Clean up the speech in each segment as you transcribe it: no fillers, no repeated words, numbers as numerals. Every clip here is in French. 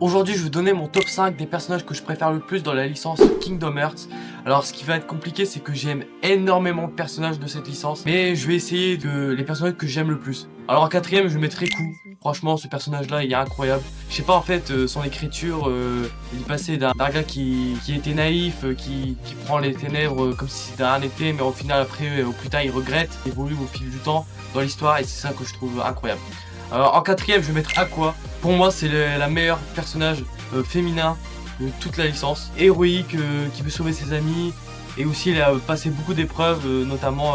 Aujourd'hui, je vais vous donner mon top 5 des personnages que je préfère le plus dans la licence Kingdom Hearts. Alors, ce qui va être compliqué, c'est que j'aime énormément de personnages de cette licence, mais je vais essayer de les personnages que j'aime le plus. Alors, en quatrième, je mettrai Ku. Franchement, ce personnage-là, il est incroyable. Je sais pas, en fait, son écriture, il est passé d'un gars qui était naïf, qui prend les ténèbres comme si c'était un été, mais au final, après, au plus tard, il regrette, il évolue au fil du temps dans l'histoire, et c'est ça que je trouve incroyable. En quatrième, je vais mettre Aqua. Pour moi, c'est la meilleure personnage féminin de toute la licence. Héroïque, qui veut sauver ses amis. Et aussi, elle a passé beaucoup d'épreuves, notamment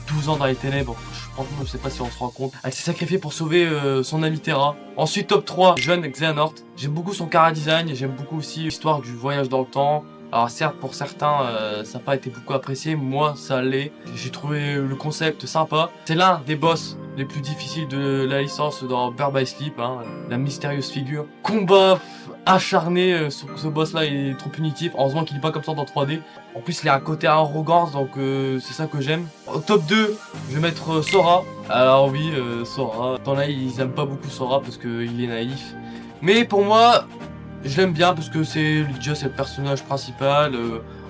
12 ans dans les ténèbres. Franchement, je sais pas si on se rend compte. Elle s'est sacrifiée pour sauver son ami Terra. Ensuite, top 3, jeune Xehanort. J'aime beaucoup son chara-design et j'aime beaucoup aussi l'histoire du voyage dans le temps. Alors certes, pour certains, ça n'a pas été beaucoup apprécié. Moi, ça l'est. J'ai trouvé le concept sympa. C'est l'un des boss les plus difficiles de la licence dans Birth by Sleep, hein, la mystérieuse figure. Combat acharné sur ce boss là, il est trop punitif. Heureusement qu'il est pas comme ça dans 3D. En plus, il a un côté arrogance, donc c'est ça que j'aime. Au top 2, je vais mettre Sora. Alors oui, Sora. Dans là, ils aiment pas beaucoup Sora parce qu'il est naïf. Mais pour moi, je l'aime bien parce que déjà c'est le personnage principal,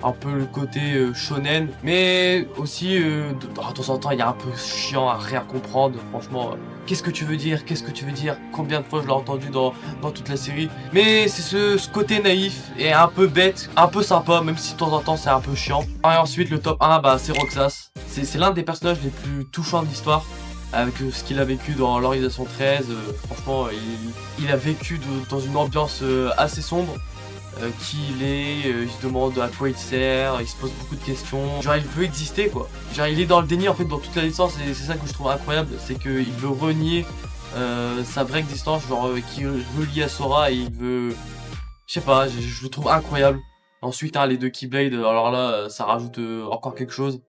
un peu le côté shonen, mais aussi de temps en temps il est un peu chiant à rien comprendre, franchement. Qu'est-ce que tu veux dire? Qu'est-ce que tu veux dire? Combien de fois je l'ai entendu dans toute la série? Mais c'est ce côté naïf et un peu bête, un peu sympa, même si de temps en temps c'est un peu chiant. Et ensuite le top 1, bah, c'est Roxas. C'est l'un des personnages les plus touchants de l'histoire. Avec ce qu'il a vécu dans l'organisation 13, franchement, il a vécu dans une ambiance assez sombre. Qui il est, il se demande à quoi il sert, il se pose beaucoup de questions. Genre, il veut exister, quoi. Genre, il est dans le déni, en fait, dans toute la licence, et c'est ça que je trouve incroyable, c'est qu'il veut renier sa vraie existence, genre, qui veut lier à Sora, et il veut... Je sais pas, je le trouve incroyable. Ensuite, hein, les deux Keyblade, alors là, ça rajoute encore quelque chose.